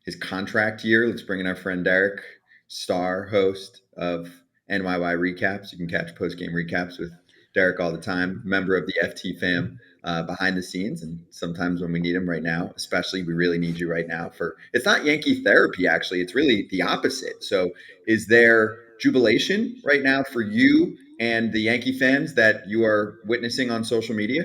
his contract year. Let's bring in our friend Derek, star host of NYY recaps. You can catch post game recaps with Derek all the time, member of the FT fam behind the scenes. And sometimes when we need him right now, especially, we really need you right now for it's not Yankee therapy, actually. It's really the opposite. So, is there jubilation right now for you and the Yankee fans that you are witnessing on social media?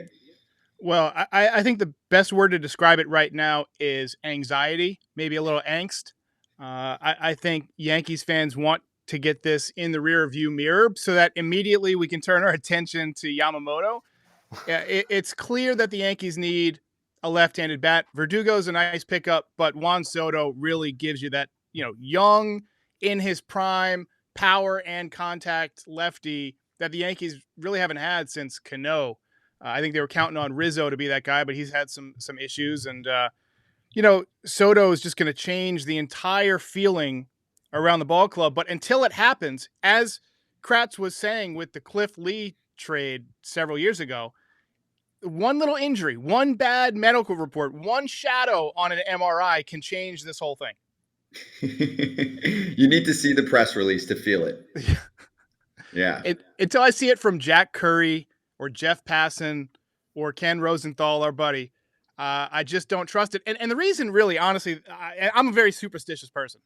Well, I think the best word to describe it right now is anxiety, maybe a little angst. I think Yankees fans want to get this in the rear view mirror so that immediately we can turn our attention to Yamamoto. It's clear that the Yankees need a left-handed bat. Verdugo's a nice pickup, but Juan Soto really gives you that, young, in his prime, power and contact lefty that the Yankees really haven't had since Cano. I think they were counting on Rizzo to be that guy, but he's had some issues. And Soto is just going to change the entire feeling around the ball club. But until it happens, as Kratz was saying with the Cliff Lee trade several years ago, one little injury, one bad medical report, one shadow on an MRI can change this whole thing. You need to see the press release to feel it. Yeah. Until I see it from Jack Curry or Jeff Passan or Ken Rosenthal, our buddy, I just don't trust it. And the reason, really, honestly, I'm a very superstitious person.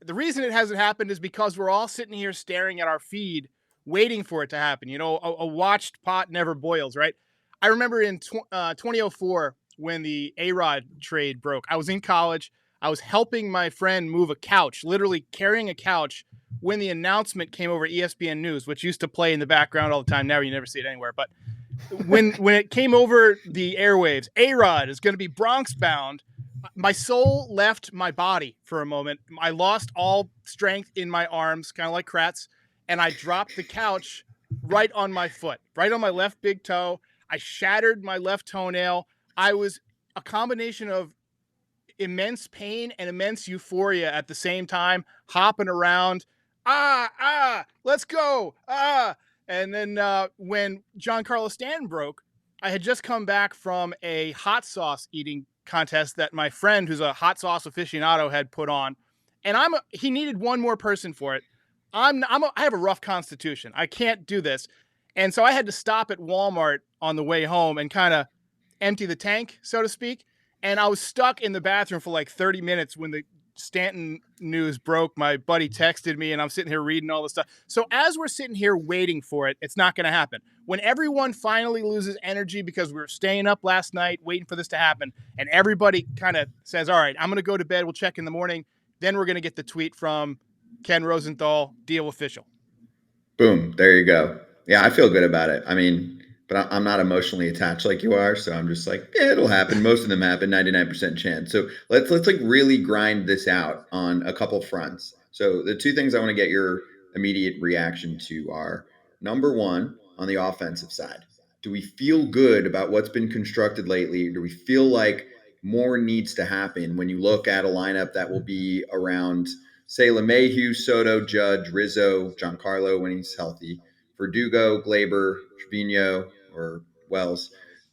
The reason it hasn't happened is because we're all sitting here staring at our feed, waiting for it to happen. A watched pot never boils, right? I remember in 2004 when the A-Rod trade broke. I was in college. I was helping my friend move a couch, literally carrying a couch, when the announcement came over ESPN News, which used to play in the background all the time. Now you never see it anywhere. But when it came over the airwaves, A-Rod is going to be Bronx bound. My soul left my body for a moment. I lost all strength in my arms, kind of like Kratz, and I dropped the couch right on my foot, right on my left big toe. I shattered my left toenail. I was a combination of immense pain and immense euphoria at the same time, hopping around. Let's go. And then when Giancarlo Stanton broke, I had just come back from a hot sauce eating contest that my friend, who's a hot sauce aficionado, had put on, and he needed one more person for it. I have a rough constitution. I can't do this, and so I had to stop at Walmart on the way home and kind of empty the tank, so to speak. And I was stuck in the bathroom for like 30 minutes when the Stanton news broke. My buddy texted me and I'm sitting here reading all this stuff. So as we're sitting here waiting for it, it's not going to happen. When everyone finally loses energy because we were staying up last night waiting for this to happen, and everybody kind of says, all right, I'm going to go to bed. We'll check in the morning. Then we're going to get the tweet from Ken Rosenthal, deal official. Boom. There you go. Yeah, I feel good about it. I mean, but I'm not emotionally attached like you are, so I'm just like, yeah, it'll happen. Most of them happen, 99% chance. So let's like really grind this out on a couple fronts. So the two things I want to get your immediate reaction to are number one, on the offensive side. Do we feel good about what's been constructed lately? Do we feel like more needs to happen when you look at a lineup that will be around, say, LeMahieu, Soto, Judge, Rizzo, Giancarlo when he's healthy, Verdugo, Glaber, Trevino, or Wells,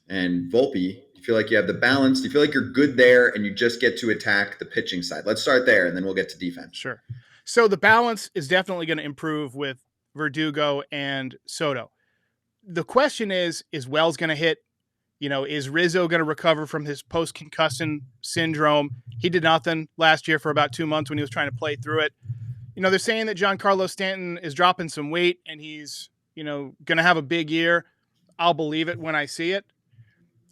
and Volpe? Do you feel like you have the balance? Do you feel like you're good there and you just get to attack the pitching side? Let's start there and then we'll get to defense. Sure. So the balance is definitely going to improve with Verdugo and Soto. The question is Wells going to hit? Is Rizzo going to recover from his post-concussion syndrome? He did nothing last year for about 2 months when he was trying to play through it. They're saying that Giancarlo Stanton is dropping some weight and he's, going to have a big year. I'll believe it when I see it.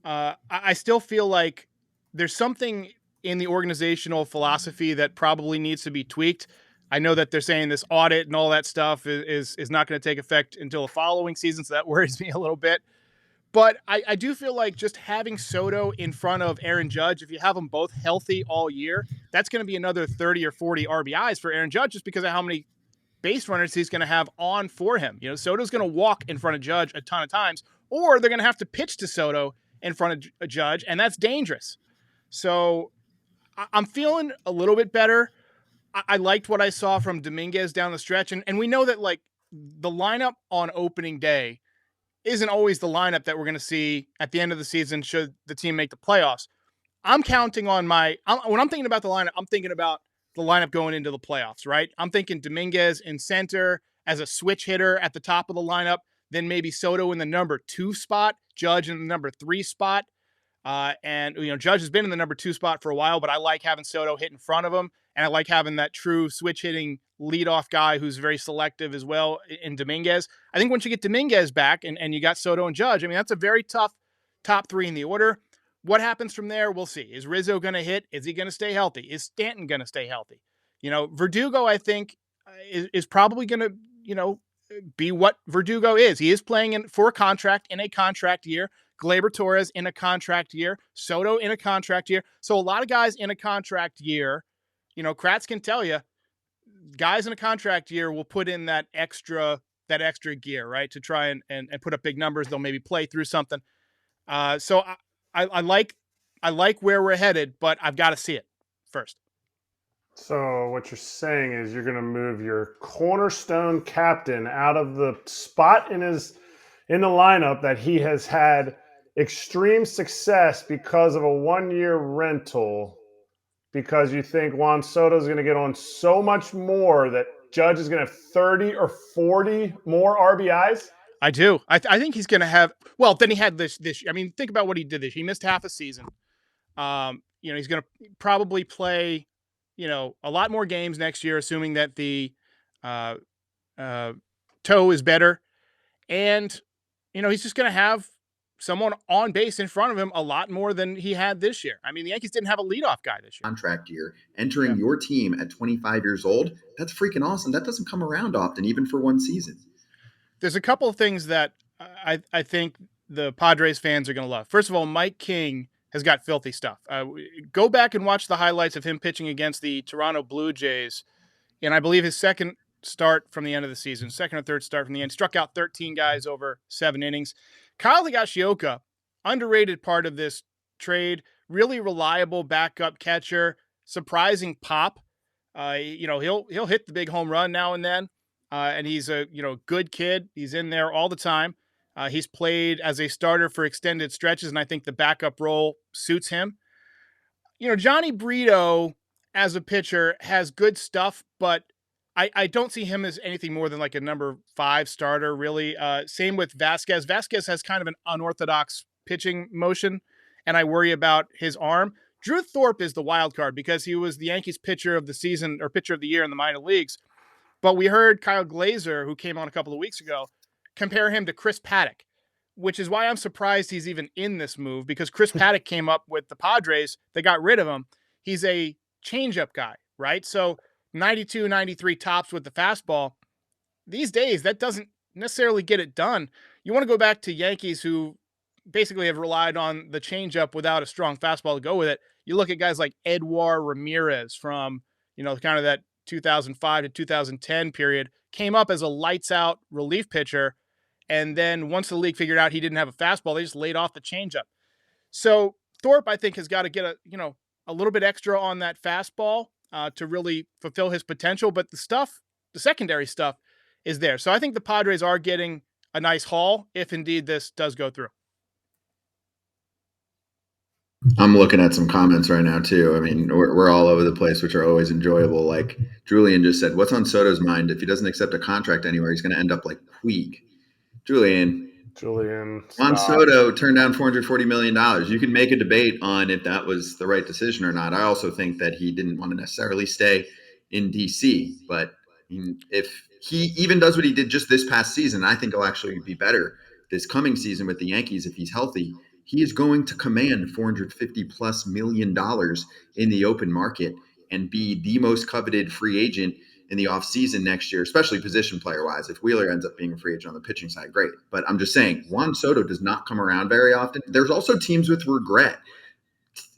I still feel like there's something in the organizational philosophy that probably needs to be tweaked. I know that they're saying this audit and all that stuff is not going to take effect until the following season, so that worries me a little bit. But I do feel like just having Soto in front of Aaron Judge, if you have them both healthy all year, that's going to be another 30 or 40 RBIs for Aaron Judge just because of how many base runners he's going to have on for him. Soto's going to walk in front of Judge a ton of times, or they're going to have to pitch to Soto in front of a Judge, and that's dangerous. So I'm feeling a little bit better. I liked what I saw from Dominguez down the stretch, and we know that like the lineup on opening day isn't always the lineup that we're going to see at the end of the season should the team make the playoffs. I'm counting on when I'm thinking about the lineup, I'm thinking about the lineup going into the playoffs, right? I'm thinking Dominguez in center as a switch hitter at the top of the lineup, then maybe Soto in the number 2 spot, Judge in the number 3 spot. And Judge has been in the number 2 spot for a while, but I like having Soto hit in front of him, and I like having that true switch hitting leadoff guy who's very selective as well in Dominguez. I think once you get Dominguez back and you got Soto and Judge, I mean, that's a very tough top 3 in the order. What happens from there, we'll see. Is Rizzo going to hit? Is he going to stay healthy? Is Stanton going to stay healthy? Verdugo, I think, is probably going to, be what Verdugo is. He is playing for a contract in a contract year. Gleyber Torres in a contract year. Soto in a contract year. So a lot of guys in a contract year, Kratz can tell you, guys in a contract year will put in that extra gear, right, to try and put up big numbers. They'll maybe play through something. So I like where we're headed, but I've got to see it first. So what you're saying is you're going to move your cornerstone captain out of the spot in the lineup that he has had extreme success because of a 1-year rental, because you think Juan Soto is going to get on so much more that Judge is going to have 30 or 40 more RBIs? I do. I think he's going to have. Well, then he had this. I mean, think about what he did this. He missed half a season. He's going to probably play, a lot more games next year, assuming that the toe is better, and he's just going to have someone on base in front of him a lot more than he had this year. I mean, the Yankees didn't have a leadoff guy this year. Contract year, entering your team at 25 years old, that's freaking awesome. That doesn't come around often, even for one season. There's a couple of things that I think the Padres fans are going to love. First of all, Mike King has got filthy stuff. Go back and watch the highlights of him pitching against the Toronto Blue Jays, and I believe his second start from the end of the season, second or third start from the end, struck out 13 guys over 7 innings. Kyle Higashioka, underrated part of this trade, really reliable backup catcher, surprising pop. He'll hit the big home run now and then, and he's a good kid. He's in there all the time. He's played as a starter for extended stretches, and I think the backup role suits him. Johnny Brito as a pitcher has good stuff, but I don't see him as anything more than like a number 5 starter, really. Same with Vasquez. Vasquez has kind of an unorthodox pitching motion, and I worry about his arm. Drew Thorpe is the wild card because he was the Yankees pitcher of the season or pitcher of the year in the minor leagues. But we heard Kyle Glazer, who came on a couple of weeks ago, compare him to Chris Paddock, which is why I'm surprised he's even in this move, because Chris Paddock came up with the Padres. They got rid of him. He's a changeup guy, right? So 92, 93 tops with the fastball. These days, that doesn't necessarily get it done. You want to go back to Yankees who basically have relied on the changeup without a strong fastball to go with it. You look at guys like Edward Ramirez from, kind of that 2005 to 2010 period, came up as a lights out relief pitcher. And then once the league figured out he didn't have a fastball, they just laid off the changeup. So Thorpe, I think, has got to get a little bit extra on that fastball to really fulfill his potential. But the secondary stuff is there. So I think the Padres are getting a nice haul if indeed this does go through. I'm looking at some comments right now too. I mean, we're all over the place, which are always enjoyable. Like Julian just said, what's on Soto's mind? If he doesn't accept a contract anywhere, he's going to end up like Puig. Julian, Juan Soto turned down $440 million. You can make a debate on if that was the right decision or not. I also think that he didn't want to necessarily stay in DC, but if he even does what he did just this past season, I think he'll actually be better this coming season with the Yankees if he's healthy. He is going to command $450+ million in the open market and be the most coveted free agent in the offseason next year, especially position player wise. If Wheeler ends up being a free agent on the pitching side, great. But I'm just saying, Juan Soto does not come around very often. There's also teams with regret.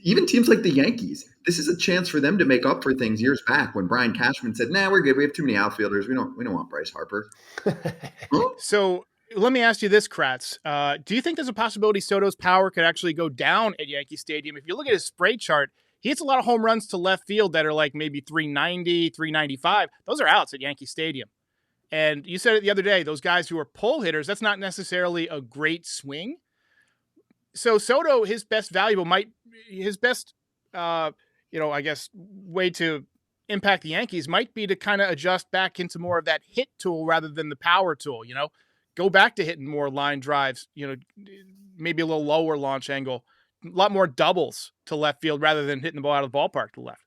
Even teams like the Yankees. This is a chance for them to make up for things years back when Brian Cashman said, "Nah, we're good. We have too many outfielders. We don't want Bryce Harper." Huh? So let me ask you this, Kratz. Do you think there's a possibility Soto's power could actually go down at Yankee Stadium? If you look at his spray chart, he hits a lot of home runs to left field that are like maybe 390, 395. Those are outs at Yankee Stadium. And you said it the other day, those guys who are pull hitters, that's not necessarily a great swing. So Soto, his best valuable might his best, I guess, way to impact the Yankees might be to kind of adjust back into more of that hit tool rather than the power tool. Go back to hitting more line drives. Maybe a little lower launch angle, a lot more doubles to left field rather than hitting the ball out of the ballpark to left.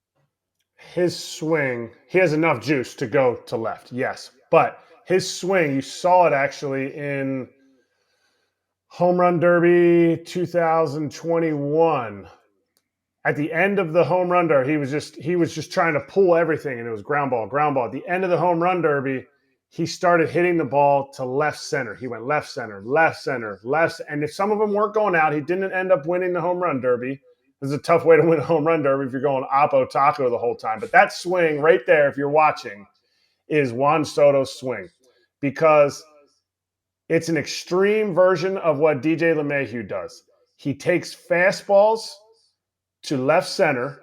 His swing, he has enough juice to go to left, yes. But his swing, you saw it actually in Home Run Derby 2021. At the end of the home run derby, he was just trying to pull everything, and it was ground ball, ground ball. At the end of the home run derby, he started hitting the ball to left center. He went left center, left center, left. And if some of them weren't going out, he didn't end up winning the home run derby. This is a tough way to win a home run derby if you're going oppo taco the whole time. But that swing right there, if you're watching, is Juan Soto's swing, because it's an extreme version of what DJ LeMahieu does. He takes fastballs to left center,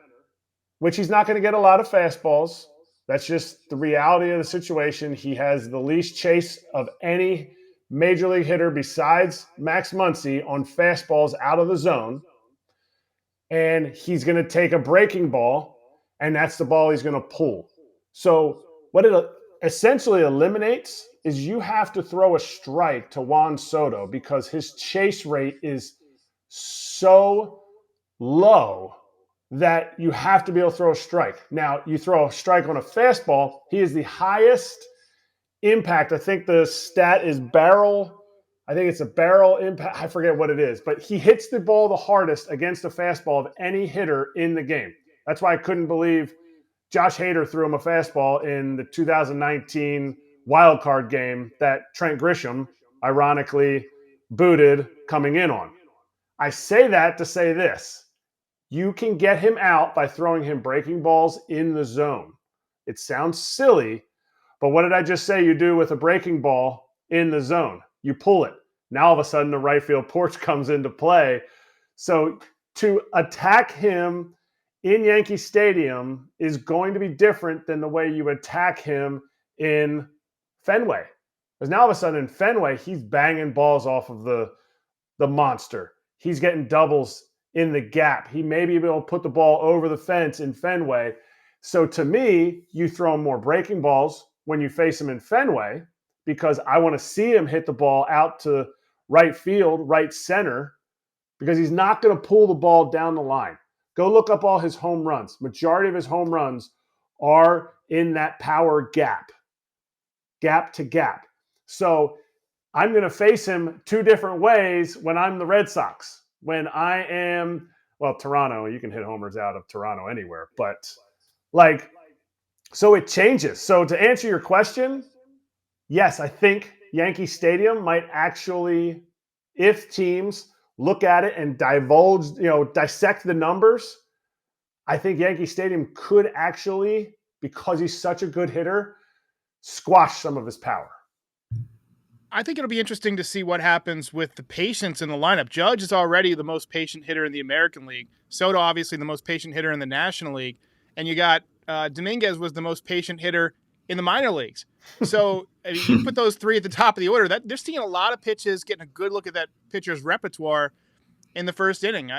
which he's not going to get a lot of fastballs. That's just the reality of the situation. He has the least chase of any major league hitter besides Max Muncy on fastballs out of the zone. And he's going to take a breaking ball, and that's the ball he's going to pull. So what it essentially eliminates is you have to throw a strike to Juan Soto because his chase rate is so low that you have to be able to throw a strike. Now, you throw a strike on a fastball, he is the highest impact. I think the stat is barrel. I think it's a barrel impact. I forget what it is, but he hits the ball the hardest against a fastball of any hitter in the game. That's why I couldn't believe Josh Hader threw him a fastball in the 2019 wild card game that Trent Grisham ironically booted coming in on. I say that to say this. You can get him out by throwing him breaking balls in the zone. It sounds silly, but what did I just say you do with a breaking ball in the zone? You pull it. Now all of a sudden the right field porch comes into play. So to attack him in Yankee Stadium is going to be different than the way you attack him in Fenway. Because now all of a sudden in Fenway, he's banging balls off of the monster. He's getting doubles in the gap. He may be able to put the ball over the fence in Fenway. So to me, you throw more breaking balls when you face him in Fenway, because I want to see him hit the ball out to right field, right center, because he's not going to pull the ball down the line. Go look up all his home runs. Majority of his home runs are in that power gap to gap. So I'm going to face him two different ways when I'm the Red Sox. When I am, Toronto, you can hit homers out of Toronto anywhere, but so it changes. So to answer your question, yes, I think Yankee Stadium might actually, if teams look at it and dissect the numbers, I think Yankee Stadium could actually, because he's such a good hitter, squash some of his power. I think it'll be interesting to see what happens with the patience in the lineup. Judge is already the most patient hitter in the American League. Soto, obviously, the most patient hitter in the National League. And you got Dominguez was the most patient hitter in the minor leagues. So you put those three at the top of the order. They're seeing a lot of pitches, getting a good look at that pitcher's repertoire in the first inning.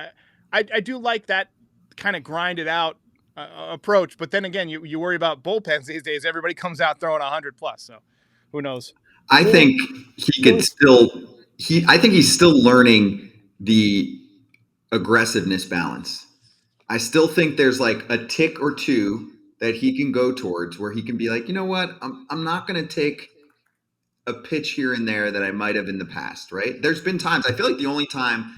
I do like that kind of grinded out approach. But then again, you worry about bullpens these days. Everybody comes out throwing 100 plus. So who knows? I think I think he's still learning the aggressiveness balance. I still think there's like a tick or two that he can go towards where he can be like, you know what, I'm not going to take a pitch here and there that I might have in the past, right? There's been times, I feel like the only time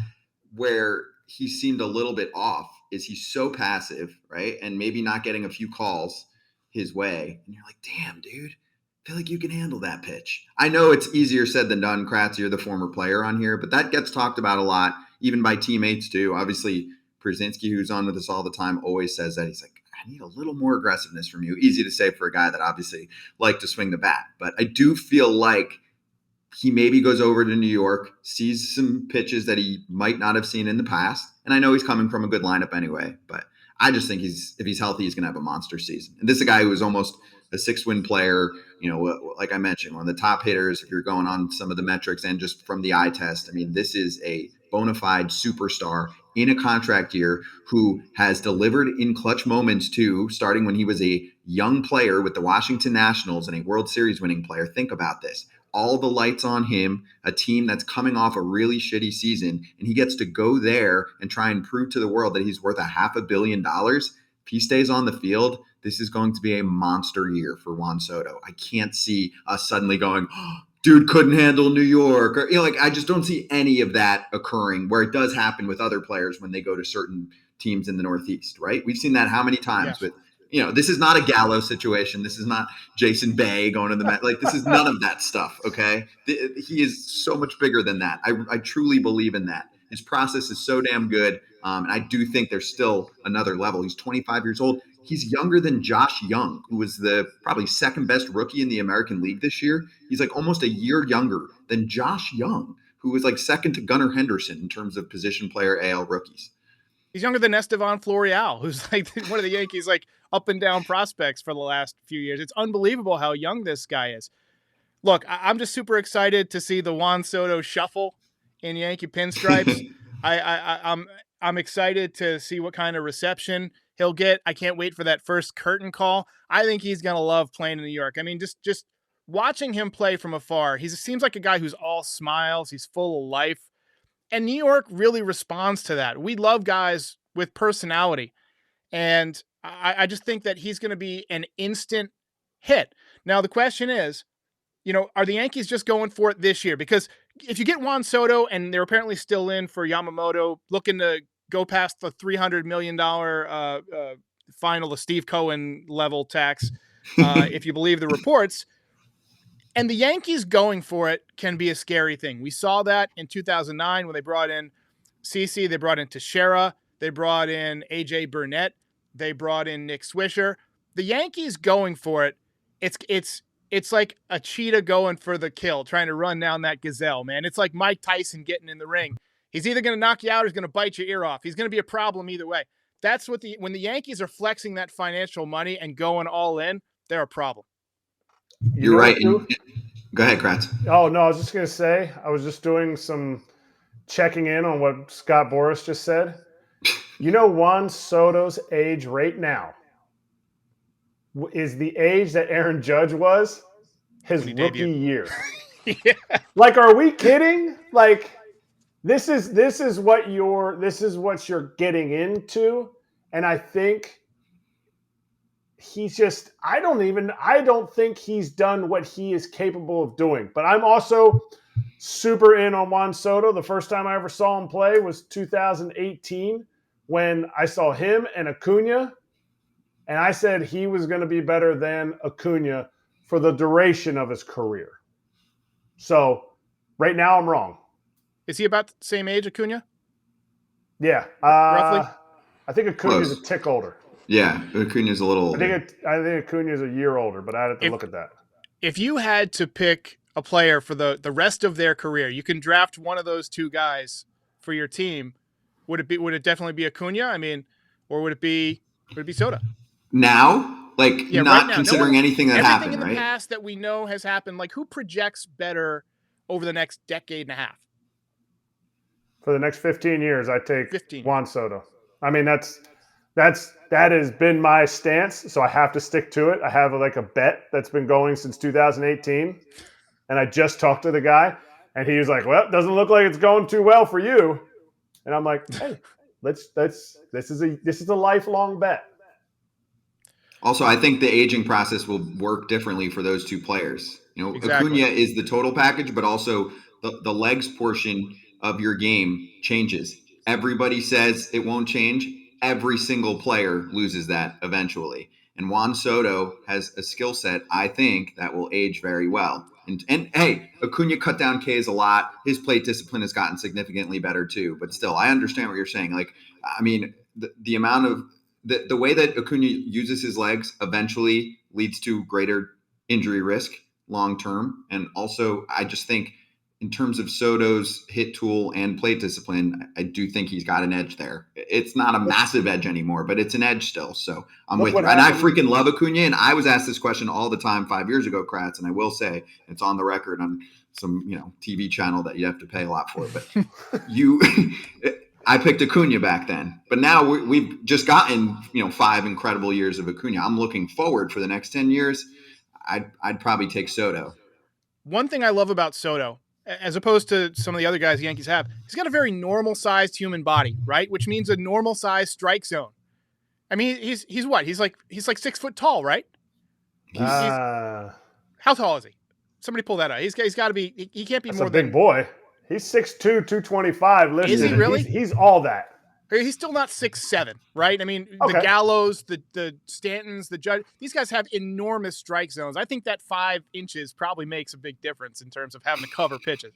where he seemed a little bit off is he's so passive, right? And maybe not getting a few calls his way. And you're like, damn, dude, I feel like you can handle that pitch. I know it's easier said than done. Kratz, you're the former player on here, but that gets talked about a lot, even by teammates too. Obviously, Brzezinski, who's on with us all the time, always says that. He's like, I need a little more aggressiveness from you. Easy to say for a guy that obviously liked to swing the bat. But I do feel like he maybe goes over to New York, sees some pitches that he might not have seen in the past. And I know he's coming from a good lineup anyway, but I just think if he's healthy, he's going to have a monster season. And this is a guy who was almost a 6-win player, like I mentioned, one of the top hitters, if you're going on some of the metrics and just from the eye test. I mean, this is a bona fide superstar in a contract year who has delivered in clutch moments too, starting when he was a young player with the Washington Nationals and a World Series winning player. Think about this. All the lights on him, a team that's coming off a really shitty season, and he gets to go there and try and prove to the world that he's worth $500 million. If he stays on the field, this is going to be a monster year for Juan Soto. I can't see us suddenly going, oh, dude couldn't handle New York. Or, I just don't see any of that occurring, where it does happen with other players when they go to certain teams in the Northeast, right? We've seen that how many times with, this is not a Gallo situation. This is not Jason Bay going to the Met. Like, this is none of that stuff, okay? He is so much bigger than that. I truly believe in that. His process is so damn good. And I do think there's still another level. He's 25 years old. He's younger than Josh Young, who was the probably second best rookie in the American League this year. He's like almost a year younger than Josh Young, who was like second to Gunnar Henderson in terms of position player AL rookies. He's younger than Estevan Florial, who's like one of the Yankees' like up and down prospects for the last few years. It's unbelievable how young this guy is. Look, I'm just super excited to see the Juan Soto shuffle in Yankee pinstripes. I'm excited to see what kind of reception he'll get. I can't wait for that first curtain call. I think he's going to love playing in New York. I mean, just watching him play from afar, he seems like a guy who's all smiles. He's full of life. And New York really responds to that. We love guys with personality. And I just think that he's going to be an instant hit. Now, the question is, are the Yankees just going for it this year? Because if you get Juan Soto, and they're apparently still in for Yamamoto, looking to go past the $300 million final, the Steve Cohen level tax, if you believe the reports, and the Yankees going for it can be a scary thing. We saw that in 2009 when they brought in CeCe, they brought in Teixeira, they brought in AJ Burnett, they brought in Nick Swisher. The Yankees going for it, it's like a cheetah going for the kill, trying to run down that gazelle, man. It's like Mike Tyson getting in the ring. He's either going to knock you out or he's going to bite your ear off. He's going to be a problem either way. That's what when the Yankees are flexing that financial money and going all in, they're a problem. You're right. Go ahead, Kratz. Oh, no, I was just going to say, I was just doing some checking in on what Scott Boras just said. Juan Soto's age right now is the age that Aaron Judge was his rookie year. Yeah. Like, are we kidding? Like, this is what you're getting into, and I think he's just I don't think he's done what he is capable of doing. But I'm also super in on Juan Soto. The first time I ever saw him play was 2018 when I saw him and Acuna, and I said he was going to be better than Acuna for the duration of his career. So right now I'm wrong. Is he about the same age, Acuna? Yeah. Roughly? I think Acuna's a tick older. Yeah, Acuna's a little older. I think Acuna's a year older, but I'd have to look at that. If you had to pick a player for the rest of their career, you can draft one of those two guys for your team. Would it definitely be Acuna? I mean, or would it be Soto? Now? Like, not right now. Considering anything that happened, everything in right? the past that we know has happened, like who projects better over the next decade and a half? For the next 15 years, I take Juan Soto. I mean, that has been my stance, so I have to stick to it. I have a bet that's been going since 2018, and I just talked to the guy, and he was like, "Well, it doesn't look like it's going too well for you," and I'm like, "Hey, this is a lifelong bet." Also, I think the aging process will work differently for those two players. Exactly. Acuna is the total package, but also the legs portion of your game changes. Everybody says it won't change. Every single player loses that eventually. And Juan Soto has a skill set, I think, that will age very well. And hey, Acuna cut down Ks a lot. His plate discipline has gotten significantly better too. But still, I understand what you're saying. Like, I mean, the amount of the way that Acuna uses his legs eventually leads to greater injury risk long term. And also, I just think in terms of Soto's hit tool and plate discipline, I do think he's got an edge there. It's not a massive edge anymore, but it's an edge still. So I'm with you. And I freaking love Acuna. And I was asked this question all the time 5 years ago, Kratz, and I will say it's on the record on some TV channel that you have to pay a lot for. But I picked Acuna back then, but now we've just gotten 5 incredible years of Acuna. I'm looking forward for the next 10 years. I'd probably take Soto. One thing I love about Soto, as opposed to some of the other guys the Yankees have, he's got a very normal-sized human body, right? Which means a normal-sized strike zone. I mean, he's what? He's like 6 foot tall, right? How tall is he? Somebody pull that out. He's got to be. He can't be That's more a big than. Boy. He's 6'2", 225. Listen, is he really? He's all that. He's still not 6'7", right? I mean, Okay. The Gallos, the Stantons, the Judge, these guys have enormous strike zones. I think that 5 inches probably makes a big difference in terms of having to cover pitches.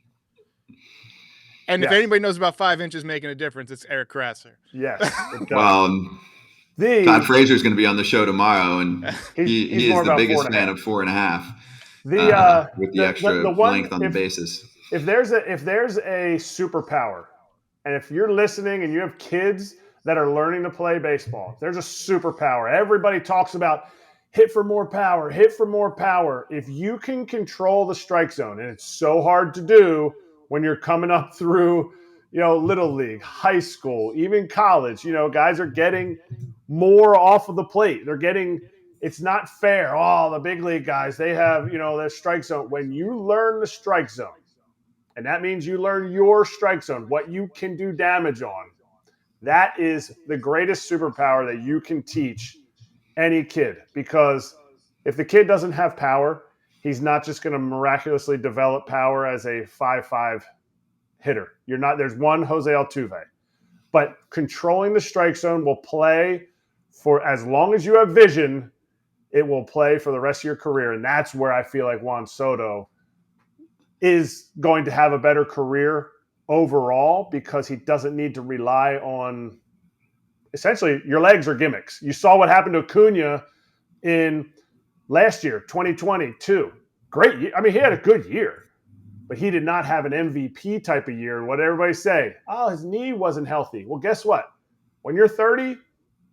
And if anybody knows about 5 inches making a difference, it's Eric Krasser. Yes. Well, Todd Frazier is going to be on the show tomorrow, and he is the biggest fan of 4.5 with the extra length on the bases. If there's a superpower, and if you're listening and you have kids that are learning to play baseball, there's a superpower. Everybody talks about hit for more power, hit for more power. If you can control the strike zone, and it's so hard to do when you're coming up through, little league, high school, even college, guys are getting more off of the plate. It's not fair. Oh, the big league guys, they have, their strike zone. When you learn the strike zone, and that means you learn your strike zone, what you can do damage on, that is the greatest superpower that you can teach any kid. Because if the kid doesn't have power, he's not just going to miraculously develop power as a 5'5" hitter. There's one Jose Altuve. But controlling the strike zone will play for as long as you have vision, it will play for the rest of your career. And that's where I feel like Juan Soto is going to have a better career overall, because he doesn't need to rely on essentially your legs are gimmicks. You saw what happened to Acuna in last year, 2022. Great year. I mean, he had a good year, but he did not have an MVP type of year. And what everybody say, oh, his knee wasn't healthy. Well, guess what? When you're 30,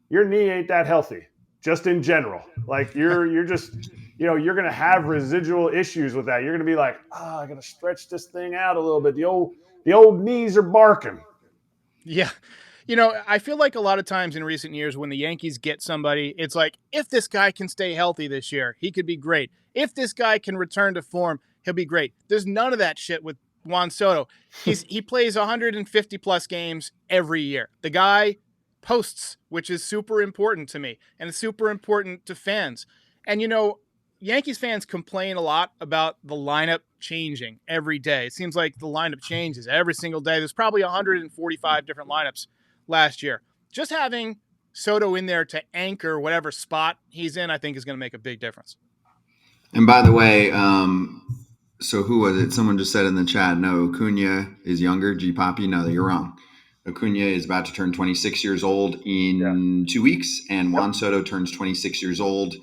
your knee ain't that healthy, just in general. Like you're just, you're going to have residual issues with that. You're going to be like, oh, I got to stretch this thing out a little bit. The old knees are barking. Yeah. I feel like a lot of times in recent years when the Yankees get somebody, it's like, if this guy can stay healthy this year, he could be great. If this guy can return to form, he'll be great. There's none of that shit with Juan Soto. He plays 150 plus games every year. The guy posts, which is super important to me, and it's super important to fans. And Yankees fans complain a lot about the lineup changing every day. It seems like the lineup changes every single day. There's probably 145 different lineups last year. Just having Soto in there to anchor whatever spot he's in, I think is going to make a big difference. And by the way, so who was it? Someone just said in the chat, no, Acuna is younger. G Poppy, no, you're wrong. Acuna is about to turn 26 years old in 2 weeks, and Juan Soto turns 26 years old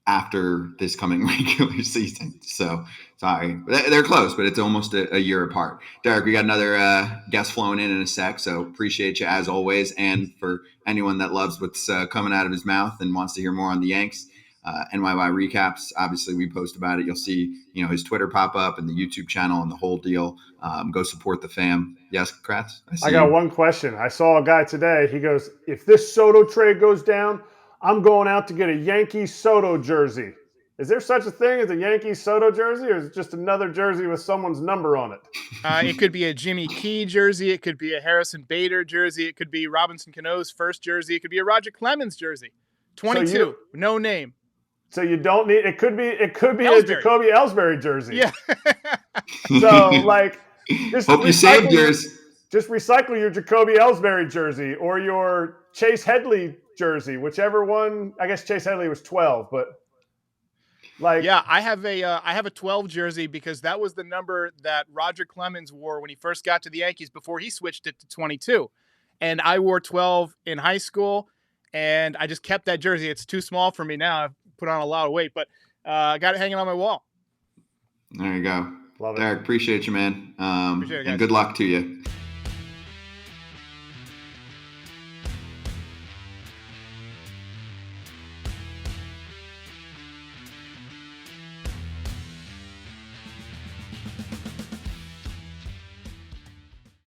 after this coming regular season. So, sorry. They're close, but it's almost a year apart. Derek, we got another guest flowing in a sec, so appreciate you as always. And for anyone that loves what's coming out of his mouth and wants to hear more on the Yanks, NYY recaps, obviously we post about it. You'll see, his Twitter pop up and the YouTube channel and the whole deal. Go support the fam. Yes, Kratz? I got one question. I saw a guy today. He goes, if this Soto trade goes down, I'm going out to get a Yankee Soto jersey. Is there such a thing as a Yankee Soto jersey, or is it just another jersey with someone's number on it? It could be a Jimmy Key jersey. It could be a Harrison Bader jersey. It could be Robinson Cano's first jersey. It could be a Roger Clemens jersey. 22, no name. So you don't need. It could be Ellsbury. A Jacoby Ellsbury jersey. Yeah. So just hope you saved yours. Just recycle your Jacoby Ellsbury jersey or your Chase Headley jersey, whichever one. I guess Chase Headley was 12, but I have a 12 jersey because that was the number that Roger Clemens wore when he first got to the Yankees before he switched it to 22, and I wore 12 in high school, and I just kept that jersey. It's too small for me now. I've put on a lot of weight, but I got it hanging on my wall. There you go. Love it. Derek, appreciate you, man. Appreciate it, guys. And good luck to you.